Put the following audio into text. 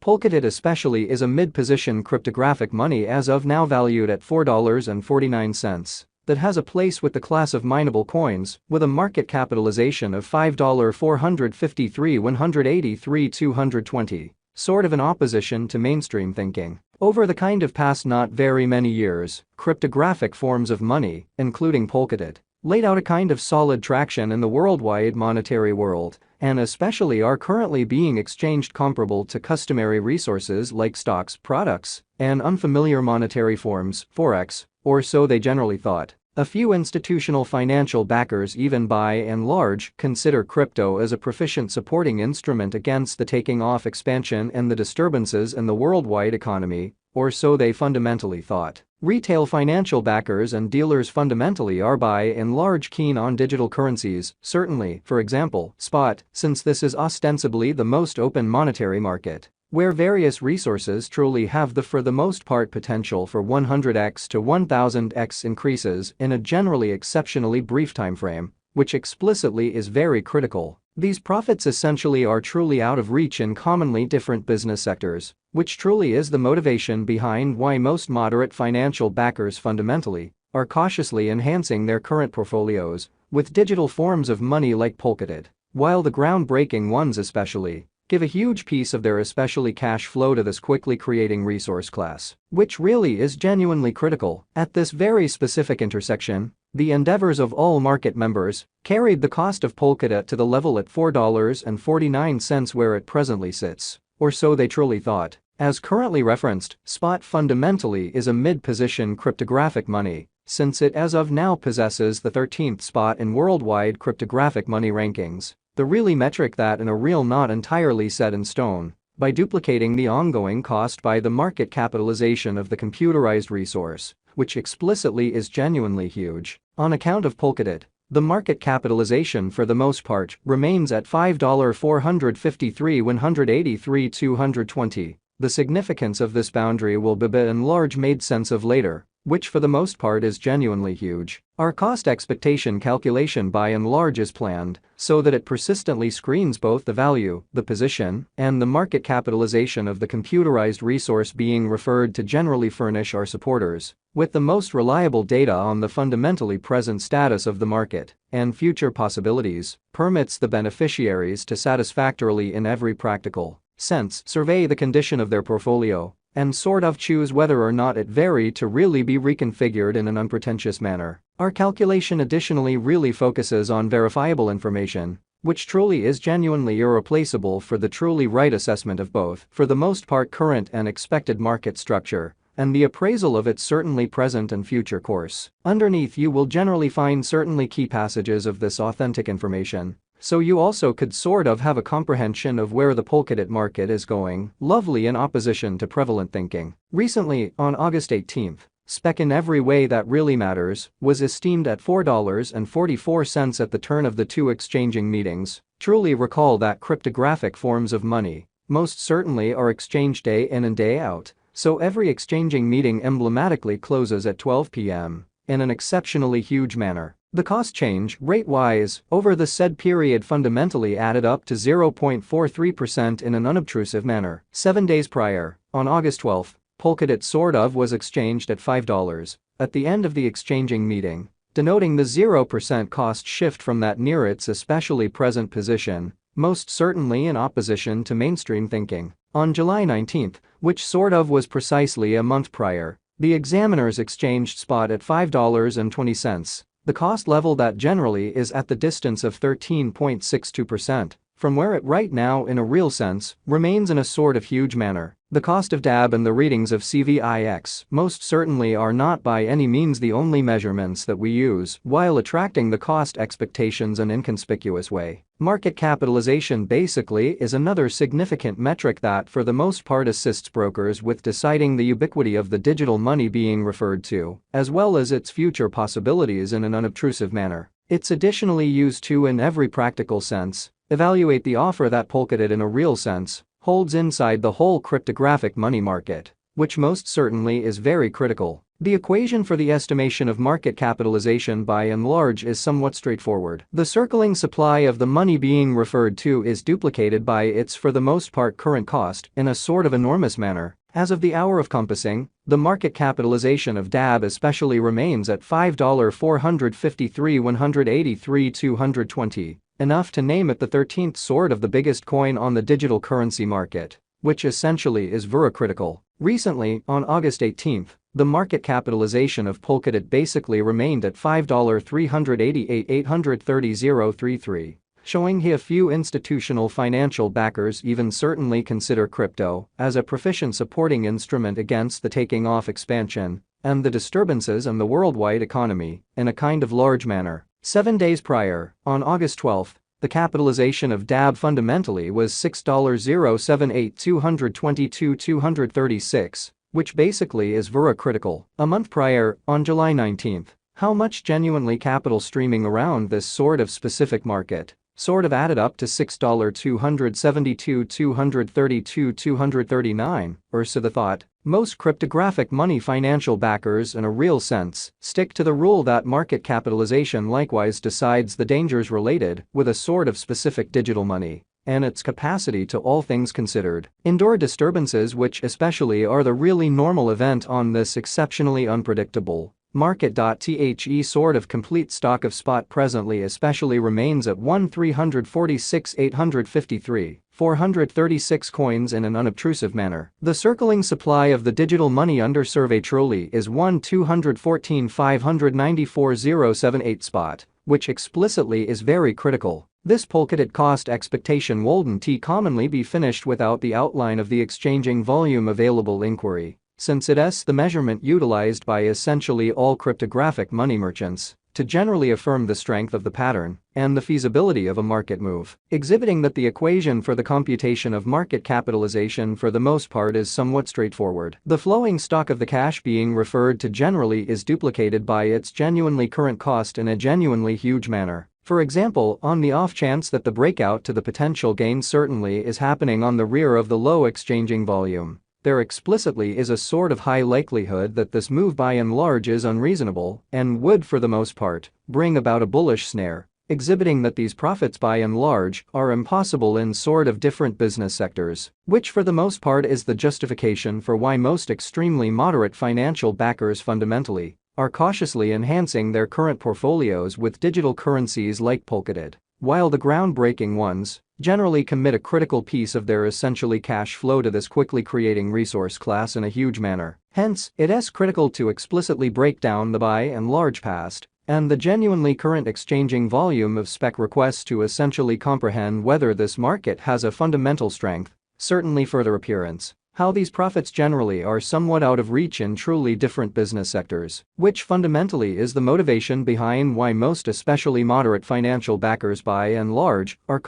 Polkadot especially is a mid-position cryptographic money as of now valued at $4.49. That has a place with the class of mineable coins, with a market capitalization of $5,453,183,220, sort of in opposition to mainstream thinking. Over the kind of past not very many years, cryptographic forms of money, including Polkadot, laid out a kind of solid traction in the worldwide monetary world, and especially are currently being exchanged comparable to customary resources like stocks, products, and unfamiliar monetary forms, forex, or so they generally thought. A few institutional financial backers even by and large consider crypto as a proficient supporting instrument against the taking off expansion and the disturbances in the worldwide economy, or so they fundamentally thought. Retail financial backers and dealers fundamentally are by and large keen on digital currencies, certainly, for example, spot, since this is ostensibly the most open monetary market, where various resources truly have the for the most part potential for 100x to 1000x increases in a generally exceptionally brief timeframe, which explicitly is very critical. These profits essentially are truly out of reach in commonly different business sectors, which truly is the motivation behind why most moderate financial backers fundamentally are cautiously enhancing their current portfolios with digital forms of money like Polkadot, while the groundbreaking ones especially give a huge piece of their especially cash flow to this quickly creating resource class, which really is genuinely critical. At this very specific intersection, the endeavors of all market members carried the cost of Polkadot to the level at $4.49 where it presently sits, or so they truly thought. As currently referenced, spot fundamentally is a mid-position cryptographic money, since it as of now possesses the 13th spot in worldwide cryptographic money rankings. The really metric that in a real not entirely set in stone, by duplicating the ongoing cost by the market capitalization of the computerized resource, which explicitly is genuinely huge. On account of Polkadot, the market capitalization for the most part remains at $5,453,183,220. The significance of this boundary will be in large made sense of later, which for the most part is genuinely huge. Our cost expectation calculation by and large is planned so that it persistently screens both the value, the position, and the market capitalization of the computerized resource being referred to generally furnish our supporters with the most reliable data on the fundamentally present status of the market and future possibilities, permits the beneficiaries to satisfactorily in every practical sense survey the condition of their portfolio and sort of choose whether or not it vary to really be reconfigured in an unpretentious manner. Our calculation additionally really focuses on verifiable information, which truly is genuinely irreplaceable for the truly right assessment of both, for the most part current and expected market structure, and the appraisal of its certainly present and future course. Underneath you will generally find certainly key passages of this authentic information, so you also could sort of have a comprehension of where the Polkadot market is going, lovely in opposition to prevalent thinking. Recently, on August 18, spec in every way that really matters was esteemed at $4.44 at the turn of the two exchanging meetings. Truly recall that cryptographic forms of money most certainly are exchanged day in and day out, so every exchanging meeting emblematically closes at 12 p.m. in an exceptionally huge manner. The cost change, rate-wise, over the said period fundamentally added up to 0.43% in an unobtrusive manner. 7 days prior, on August 12, Polkadot sort of was exchanged at $5 at the end of the exchanging meeting, denoting the 0% cost shift from that near its especially present position, most certainly in opposition to mainstream thinking. On July 19, which sort of was precisely a month prior, the examiners exchanged spot at $5.20. The cost level that generally is at the distance of 13.62% from where it right now in a real sense remains in a sort of huge manner. The cost of DAB and the readings of CVIX most certainly are not by any means the only measurements that we use while attracting the cost expectations in an inconspicuous way. Market capitalization basically is another significant metric that for the most part assists brokers with deciding the ubiquity of the digital money being referred to, as well as its future possibilities in an unobtrusive manner. It's additionally used to in every practical sense evaluate the offer that Polkadot in a real sense holds inside the whole cryptographic money market, which most certainly is very critical. The equation for the estimation of market capitalization by and large is somewhat straightforward. The circling supply of the money being referred to is duplicated by its for the most part current cost in a sort of enormous manner. As of the hour of compassing, the market capitalization of DAB especially remains at $5,453,183,220, enough to name it the 13th sort of the biggest coin on the digital currency market, which essentially is very critical. Recently, on August 18, the market capitalization of Polkadot basically remained at $5,388,830,033, showing how few institutional financial backers even certainly consider crypto as a proficient supporting instrument against the taking off expansion and the disturbances in the worldwide economy in a kind of large manner. 7 days prior, on August 12, the capitalization of DAB fundamentally was $6,078,222,236, which basically is very critical. A month prior, on July 19, how much genuinely capital streaming around this sort of specific market sort of added up to $6,272,232,239, or so the thought. Most cryptographic money financial backers in a real sense stick to the rule that market capitalization likewise decides the dangers related with a sort of specific digital money and its capacity to, all things considered, endure disturbances, which especially are the really normal event on this exceptionally unpredictable market. The sort of complete stock of spot presently especially remains at 1,346,853, 436 coins in an unobtrusive manner. The circling supply of the digital money under survey truly is 1,214,594,078 spot, which explicitly is very critical. This Polkadot cost expectation wouldn't commonly be finished without the outline of the exchanging volume available inquiry, since it's the measurement utilized by essentially all cryptographic money merchants to generally affirm the strength of the pattern and the feasibility of a market move, exhibiting that the equation for the computation of market capitalization for the most part is somewhat straightforward. The flowing stock of the cash being referred to generally is duplicated by its genuinely current cost in a genuinely huge manner. For example, on the off chance that the breakout to the potential gain certainly is happening on the rear of the low exchanging volume, there explicitly is a sort of high likelihood that this move by and large is unreasonable and would, for the most part, bring about a bullish snare, exhibiting that these profits by and large are impossible in sort of different business sectors, which for the most part is the justification for why most extremely moderate financial backers fundamentally are cautiously enhancing their current portfolios with digital currencies like Polkadot, while the groundbreaking ones generally commit a critical piece of their essentially cash flow to this quickly creating resource class in a huge manner. Hence, it is critical to explicitly break down the by and large past and the genuinely current exchanging volume of spec requests to essentially comprehend whether this market has a fundamental strength, certainly further appearance, how these profits generally are somewhat out of reach in truly different business sectors, which fundamentally is the motivation behind why most especially moderate financial backers by and large are